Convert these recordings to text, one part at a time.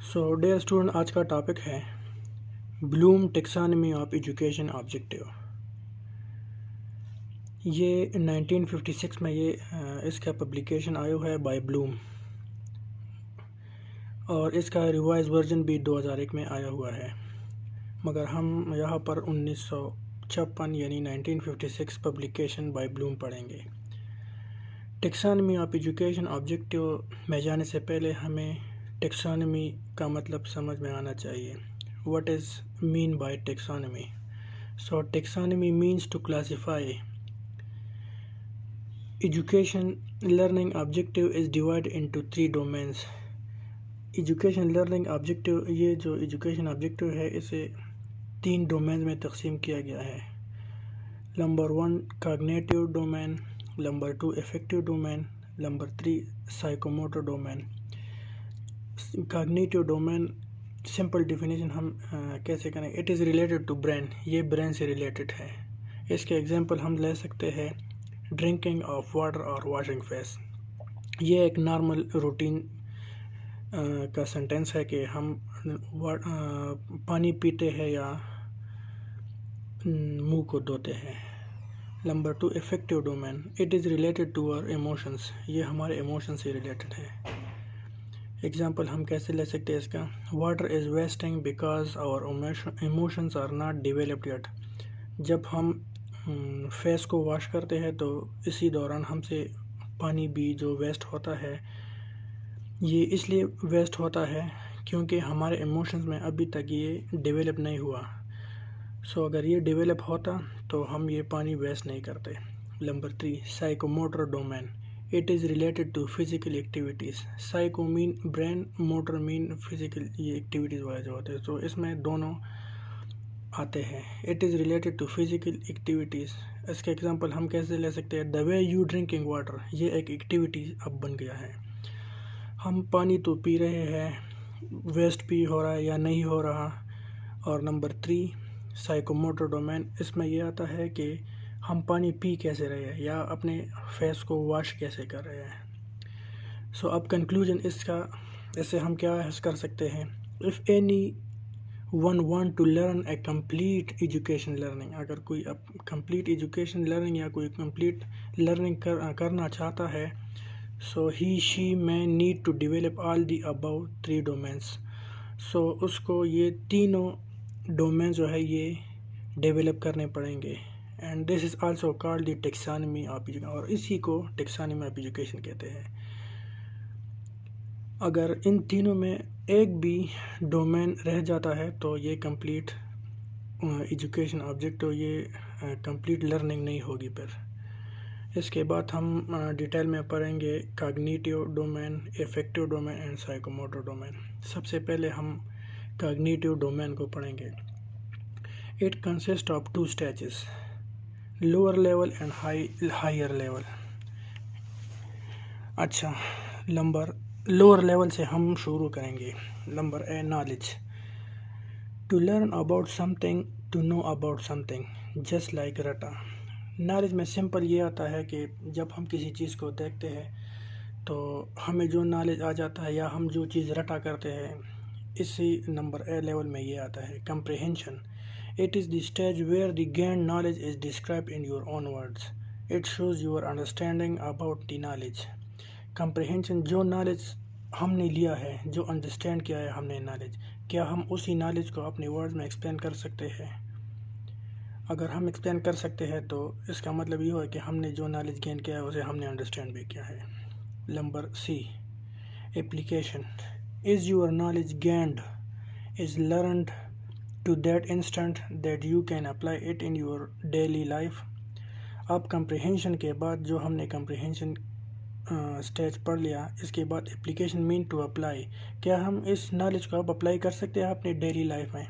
So dear student, آج کا topic ہے بلوم ٹیکسانومی آف ایجوکیشن آبجیکٹیو۔ یہ 1956 میں اس کا پبلیکیشن آیا ہوا ہے بائی بلوم، اور اس کا ریوائز ورژن بھی 2001 میں آیا ہوا ہے، مگر ہم یہاں پر 1956 یعنی 1956 پبلیکیشن بائی بلوم پڑھیں گے۔ ٹیکسانومی آف ایجوکیشن آبجیکٹیو میں جانے سے پہلے ہمیں ٹیکسانومی کا مطلب سمجھ میں آنا چاہیے۔ What is mean by taxonomy? So taxonomy means to classify education learning objective is divided into 3 domains. Education learning objective، یہ جو education objective ہے اسے 3 domains میں تقسیم کیا گیا ہے۔ Number 1 cognitive domain، number 2 affective domain، number 3 psychomotor domain۔ cognitive domain simple definition ہم کیسے کریں؟ It is related to brain, یہ برین سے ریلیٹڈ ہے۔ اس کے ایگزامپل ہم لے سکتے ہیں ڈرنکنگ آف واٹر اور واشنگ فیس۔ یہ ایک نارمل روٹین کا سینٹینس ہے کہ ہم پانی پیتے ہیں یا منہ کو دھوتے ہیں۔ Number 2 affective domain, it is related to our emotions, یہ ہمارے ایموشن سے ریلیٹڈ ہے۔ ایگزامپل ہم کیسے لے سکتے ہیں اس کا؟ Water is wasting because our emotions are not developed yet. جب ہم فیس کو واش کرتے ہیں تو اسی دوران ہم سے پانی بھی جو ویسٹ ہوتا ہے، یہ اس لیے ویسٹ ہوتا ہے کیونکہ ہمارے ایموشنز میں ابھی تک یہ ڈیولپ نہیں ہوا۔ سو اگر یہ ڈیولپ ہوتا تو ہم یہ پانی ویسٹ نہیں کرتے۔ Number 3 psychomotor domain, It is related to physical activities. Psycho mean brain, motor mean physical، یہ ایکٹیویٹیز والے جو ہوتے ہیں، تو اس میں دونوں آتے ہیں۔ It is related to physical activities، اس کے ایگزامپل ہم کیسے لے سکتے ہیں؟ The way you drinking water، یہ ایک ایکٹیویٹی اب بن گیا ہے۔ ہم پانی تو پی رہے ہیں، ویسٹ بھی ہو رہا ہے یا نہیں ہو رہا۔ اور نمبر 3 سائیکوموٹر ڈومین، اس میں یہ آتا ہے کہ ہم پانی پی کیسے رہے ہیں یا اپنے فیس کو واش کیسے کر رہے ہیں۔ سو اب کنکلوژن اس سے ہم کیا حس کر سکتے ہیں؟ If anyone want to learn a complete education learning, اگر کوئی کمپلیٹ ایجوکیشن لرننگ یا کوئی کمپلیٹ لرننگ کرنا چاہتا ہے، سو he she may need to develop all the above 3 domains. So اس کو یہ تینوں ڈومین جو ہے یہ ڈیولپ کرنے پڑیں گے، and this is also called the taxonomy of education, اور اسی کو ٹیکسانومی آف ایجوکیشن کہتے ہیں۔ اگر ان تینوں میں ایک بھی ڈومین رہ جاتا ہے تو یہ کمپلیٹ ایجوکیشن آبجیکٹ، یہ کمپلیٹ لرننگ نہیں ہوگی۔ پھر اس کے بعد ہم ڈیٹیل میں پڑھیں گے cognitive domain, affective domain and psychomotor domain. سب سے پہلے ہم کاگنیٹیو ڈومین کو پڑھیں گے۔ It consist of 2 stages, lower level and higher level. اچھا، لوور لیول سے ہم شروع کریں گے۔ Number A knowledge, to learn about something, to know about something, just like رٹا۔ نالج میں سمپل یہ آتا ہے کہ جب ہم کسی چیز کو دیکھتے ہیں تو ہمیں جو نالج آ جاتا ہے یا ہم جو چیز رٹا کرتے ہیں، اسی نمبر اے لیول میں یہ آتا ہے comprehension. It is the stage where the gained knowledge is described in your own words. It shows your understanding about the knowledge. Comprehension، جو نالج ہم نے لیا ہے، جو انڈرسٹینڈ کیا ہے ہم نے نالج، کیا ہم اسی نالج کو اپنے ورڈز میں ایکسپلین کر سکتے ہیں؟ اگر ہم ایکسپلین کر سکتے ہیں تو اس کا مطلب یہ ہے کہ ہم نے جو نالج گین کیا ہے اسے ہم نے انڈرسٹینڈ بھی کیا ہے۔ Number C application, is your knowledge gained is learned to that instant that you can apply it in your daily life۔ اب کمپریہنشن کے بعد جو ہم نے کمپریہنشن سٹیج پڑھ لیا، اس کے بعد اپلیکیشن مین ٹو اپلائی، کیا ہم اس نالج کو اب اپلائی کر سکتے ہیں اپنے ڈیلی لائف میں؟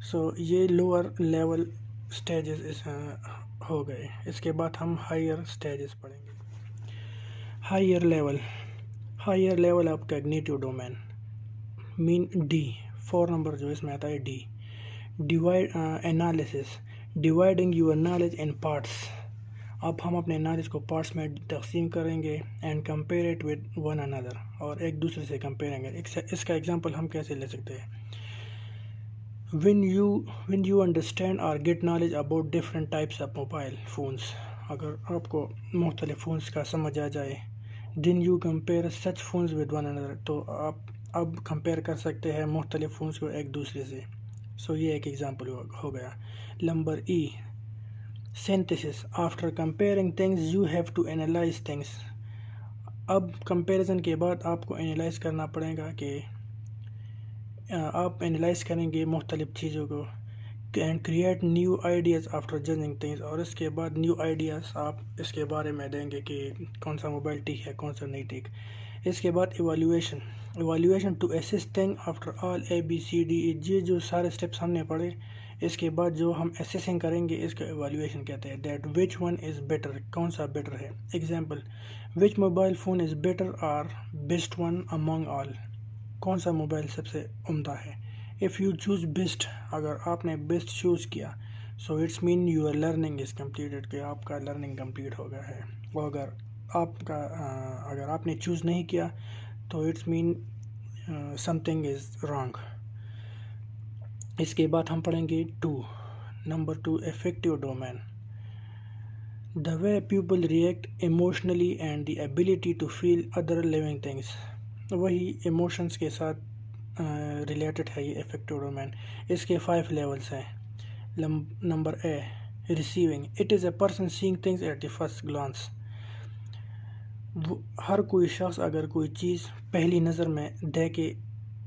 سو یہ لوور لیول سٹیجز ہو گئے۔ اس کے بعد ہم ہائر سٹیجز پڑھیں گے۔ Higher level of cognitive domain مین ڈی، 4 نمبر جو اس میں آتا ہے D, analysis, dividing your knowledge in parts اب ہم اپنے نالج کو پارٹس میں تقسیم کریں گے and compare it with one another, اور ایک دوسرے سے کمپیئریں گے. اس کا ایگزامپل ہم کیسے لے سکتے ہیں؟ when you understand or get knowledge about different types of mobile phones، اگر آپ کو مختلف فونز کا سمجھ آ جائے، then you compare such phones with one another، تو آپ اب کمپیئر کر سکتے ہیں مختلف فونز کو ایک دوسرے سے. سو یہ ایک ایگزامپل ہو گیا. Number E, synthesis، after comparing things you have to analyze things. اب کمپیریزن کے بعد آپ کو انالائز کرنا پڑے گا کہ آپ انالائز کریں گے مختلف چیزوں کو، and create new ideas after judging things, اور اس کے بعد نیو آئیڈیاز آپ اس کے بارے میں دیں گے کہ کون سا موبائل ٹھیک ہے کون سا نہیں ٹھیک. اس کے بعد evaluation to assess thing after all A B C D E, یہ جو سارے اسٹیپس ہم نے پڑھے، اس کے بعد جو ہم اسیسنگ کریں گے اس کا ایویلویشن کہتے ہیں. That which one is better, کون سا بیٹر ہے. Example, which mobile phone is better اور بیسٹ ون امونگ آل، کون سا موبائل سب سے عمدہ ہے. اف یو چوز بیسٹ، اگر آپ نے بیسٹ چوز کیا، so it's mean your learning is completed, کہ آپ کا لرننگ کمپلیٹ ہو گیا ہے. اور اگر آپ نے چوز نہیں کیا تو it's mean something is wrong. اس کے بعد ہم پڑھیں گے number 2 affective domain, the way people react emotionally and the ability to feel other living things. وہی ایموشنس کے ساتھ ریلیٹڈ ہے یہ افیکٹو ڈومین. اس کے 5 لیولز ہیں. Number A, receiving, it is a person seeing things at the first glance. ہر کوئی شخص اگر کوئی چیز پہلی نظر میں دیکھے،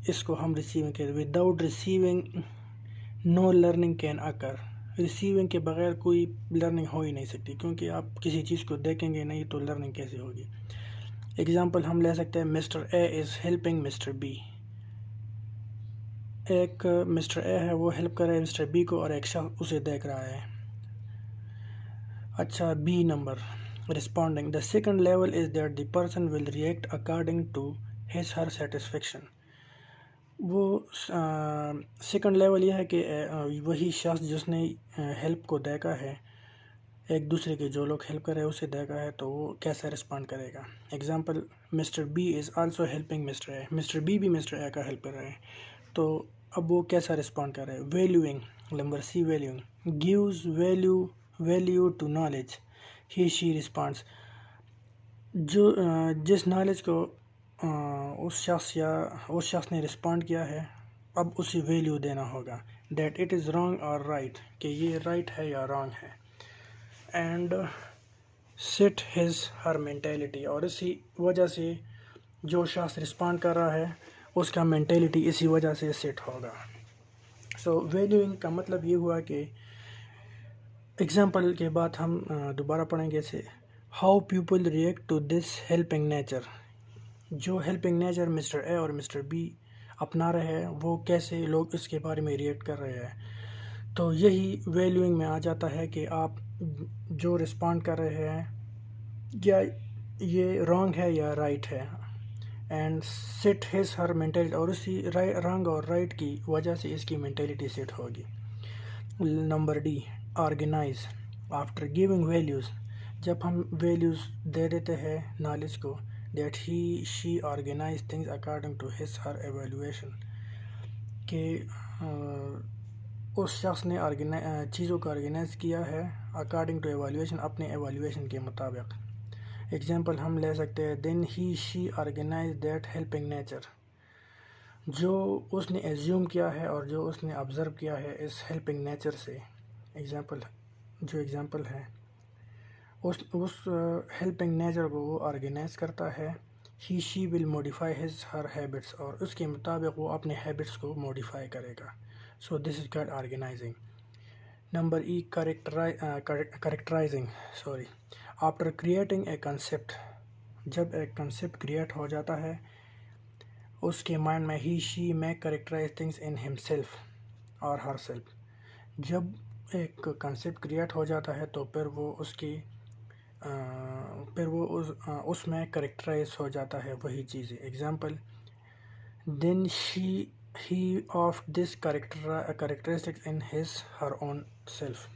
اس کو ہم ریسیونگ کہتے ہیں. Without receiving no learning can occur, receiving کے بغیر کوئی لرننگ ہو ہی نہیں سکتی، کیونکہ آپ کسی چیز کو دیکھیں گے نہیں تو لرننگ کیسے ہوگی. ایگزامپل ہم لے سکتے ہیں، Mr A is helping Mr B. ایک مسٹر اے ہے، وہ ہیلپ کر رہا ہے مسٹر بی کو، اور ایک شخص اسے دیکھ رہا ہے. اچھا، B number, responding. The second level is that the person will react according to his her satisfaction. وہ سیکنڈ لیول یہ ہے کہ وہی شخص جس نے ہیلپ کو دیکھا ہے، ایک دوسرے کے جو لوگ ہیلپ کر رہے ہیں اسے دیکھا ہے، تو وہ کیسا رسپونڈ کرے گا. Example, mister B is also helping mister A, mister B بھی مسٹر اے کا ہیلپ کر رہے ہیں، تو اب وہ کیسا رسپونڈ کر رہے ہیں. Valuing, number C, valuing, gives value to knowledge, he she responds. جس نالج کو اس شخص نے رسپونڈ کیا ہے، اب اسے ویلیو دینا ہوگا. دیٹ اٹ از رانگ اور رائٹ، کہ یہ رائٹ ہے یا رانگ ہے. And set his her mentality, اور اسی وجہ سے جو شخص رسپونڈ کر رہا ہے اس کا مینٹیلٹی اسی وجہ سے سیٹ ہوگا. سو ویلیوئنگ کا مطلب یہ ہوا کہ ایگزامپل کے بعد ہم دوبارہ پڑھیں گے اسے. How people react to this helping nature, جو ہیلپنگ نیچر مسٹر اے اور مسٹر بی اپنا رہے ہیں، وہ کیسے لوگ اس کے بارے میں ریئیکٹ کر رہے ہیں. تو یہی ویلیوئنگ میں آ جاتا ہے کہ آپ جو رسپونڈ کر رہے ہیں کیا یہ رانگ ہے یا رائٹ ہے. And set his her mentality, اور اسی رانگ اور رائٹ کی وجہ سے اس کی مینٹیلٹی سیٹ ہوگی. Number D, organize. After giving values, جب ہم ویلیوز دے دیتے ہیں نالج کو، that he she organize things according to his her evaluation, کہ اس شخص نے چیزوں کو آرگنائز کیا ہے اکارڈنگ ٹو ایویلویشن، اپنے ایویلویشن کے مطابق. ایگزامپل ہم لے سکتے ہیں، then he she organize that helping nature, جو اس نے ایزیوم کیا ہے اور جو اس نے آبزرو کیا ہے اس ہیلپنگ نیچر سے. ایگزامپل ہے، اس ہیلپنگ نیچر کو وہ آرگنائز کرتا ہے. He she will modify his her habits, اور اس کے مطابق وہ اپنے ہیبٹس کو موڈیفائی کرے گا. So this is called organising. Number E, characterising. After creating a concept, جب ایک کنسیپٹ کریٹ ہو جاتا ہے اس کے مائنڈ میں، ہی شی میک کریکٹرائز تھنگس ان ہم سیلف اور ہر سیلف. جب ایک کنسیپٹ کریٹ ہو جاتا ہے تو پھر وہ اس میں کریکٹرائز ہو جاتا ہے وہی چیزیں. Example, then he of this characteristics in his her own self.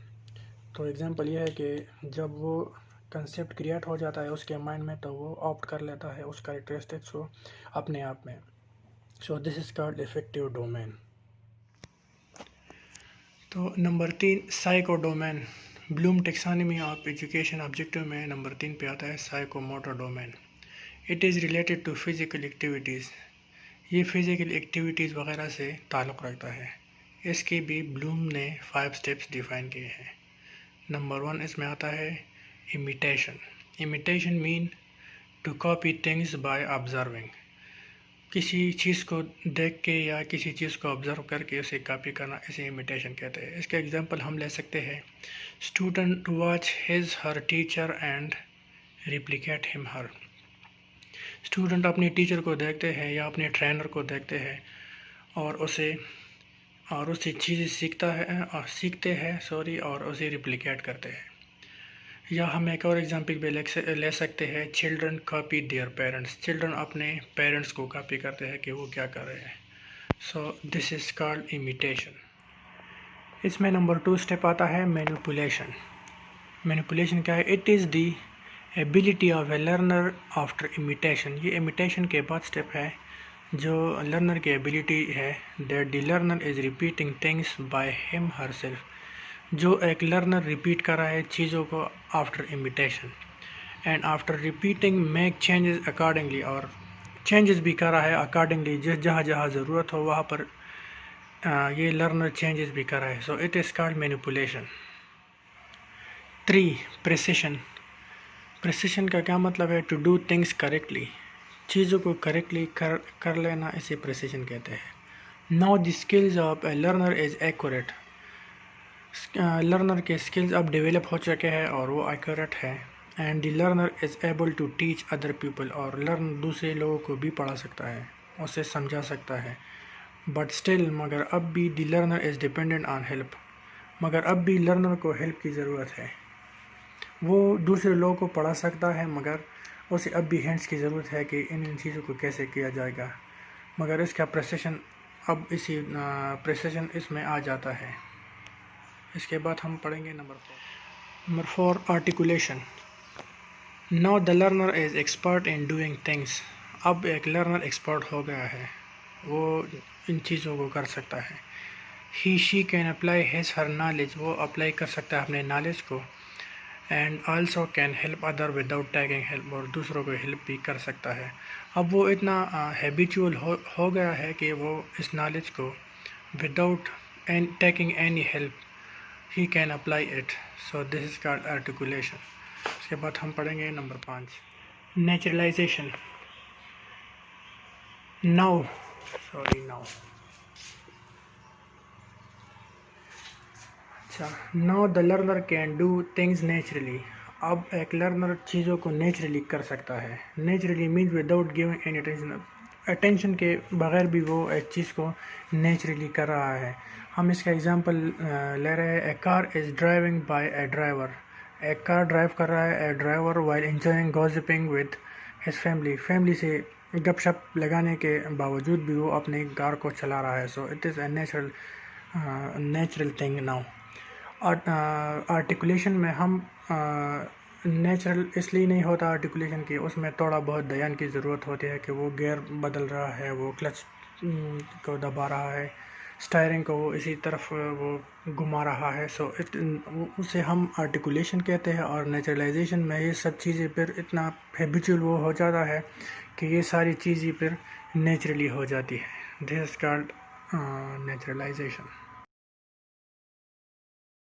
تو ایگزامپل یہ ہے کہ جب وہ کنسیپٹ کریٹ ہو جاتا ہے اس کے مائنڈ میں تو وہ آپٹ کر لیتا ہے اس کریکٹرسٹکس کو اپنے آپ میں. So this is called affective domain. تو number 3 psycho domain. Bloom taxonomy of education objective میں نمبر 3 پہ آتا ہے psychomotor domain. It is related to physical activities. یہ فزیکل ایکٹیویٹیز وغیرہ سے تعلق رکھتا ہے. اس کی بھی بلوم نے 5 سٹیپس ڈیفائن کیے ہیں. نمبر 1 اس میں آتا ہے imitation. Imitation mean to copy things by observing. کسی چیز کو دیکھ کے یا کسی چیز کو آبزرو کر کے اسے کاپی کرنا اسے امیٹیشن کہتے ہیں. اس کا ایگزامپل ہم لے سکتے ہیں student watch his her teacher and replicate ہم ہر. اسٹوڈنٹ اپنی ٹیچر کو دیکھتے ہیں یا اپنے ٹرینر کو دیکھتے ہیں اور اسے چیزیں سیکھتے ہیں اور اسے ریپلیکیٹ کرتے ہیں. یا ہم ایک اور ایگزامپل بھی لے سکتے ہیں children copy their parents. Children اپنے پیرنٹس کو کاپی کرتے ہیں کہ وہ کیا کر رہے ہیں. سو دس از کالڈ امیٹیشن. اس میں نمبر 2 اسٹیپ آتا ہے مینیپولیشن. مینیپولیشن کیا ہے؟ It is the ability of a learner after imitation. یہ امیٹیشن کے بعد اسٹیپ ہے جو لرنر کی ایبلٹی ہے that the learner is repeating things by ہم ہر سیلف. جو ایک لرنر ریپیٹ کر رہا ہے چیزوں کو after imitation and after repeating make changes accordingly. اور چینجز بھی کر رہا ہے اکارڈنگلی. جہاں ضرورت ہو وہاں پر یہ لرنر چینجز بھی کر رہا ہے. So it is called manipulation. 3 precision. Precision کا کیا مطلب ہے؟ To do things correctly. چیزوں کو کریکٹلی کر لینا اسے پریسیشن کہتے ہیں. Now the skills of a learner is accurate. Learner کے اسکلز اب ڈیولپ ہو چکے ہیں اور وہ ایکوریٹ ہے. And the learner is able to teach other people. اور لرنر دوسرے لوگوں کو بھی پڑھا سکتا ہے، اسے سمجھا سکتا ہے. بٹ اسٹل مگر اب بھی the learner is dependent on help. مگر اب بھی لرنر کو ہیلپ کی ضرورت ہے. وہ دوسرے لوگوں کو پڑھا سکتا ہے مگر اسے اب بھی ہینڈس کی ضرورت ہے کہ ان چیزوں کو کیسے کیا جائے گا. مگر اس کا پریسیشن پریسیشن اس میں آ جاتا ہے. اس کے بعد ہم پڑھیں گے number 4 articulation. Now the learner is expert in doing things. اب ایک لرنر ایکسپرٹ ہو گیا ہے، وہ ان چیزوں کو کر سکتا ہے. He she can apply his her knowledge. وہ اپلائی کر سکتا ہے اپنے نالج کو. And also can help other without taking help. اور دوسروں کو ہیلپ بھی کر سکتا ہے. اب وہ اتنا ہیبیچول ہو گیا ہے کہ وہ اس نالج کو without taking any help he can apply it. So this is called articulation. اس کے بعد ہم پڑھیں گے number 5 naturalisation. now the learner can do things naturally. اب ایک لرنر چیزوں کو نیچرلی کر سکتا ہے. Naturally means without giving any attention کے بغیر بھی وہ ایک چیز کو نیچرلی کر رہا ہے. ہم اس کا ایگزامپل لے رہے ہیں a car is driving by a driver. ایک کار ڈرائیو کر رہا ہے a driver while enjoying gossiping with his family سے گپ شپ لگانے کے باوجود بھی وہ اپنی کار کو چلا رہا ہے. So it is a natural thing. Now articulation میں ہم نیچرل اس لیے نہیں ہوتا آرٹیکولیشن کی، اس میں تھوڑا بہت بیان کی ضرورت ہوتی ہے کہ وہ گیئر بدل رہا ہے، وہ کلچ کو دبا رہا ہے، اسٹائرنگ کو وہ اسی طرف وہ گھما رہا ہے. سو اسے ہم آرٹیکولیشن کہتے ہیں. اور نیچرلائزیشن میں یہ سب چیزیں پھر اتنا ہیبیچول وہ ہو جاتا ہے کہ یہ ساری چیزیں پھر نیچرلی ہو جاتی ہے. دس از کالڈ نیچرلائزیشن.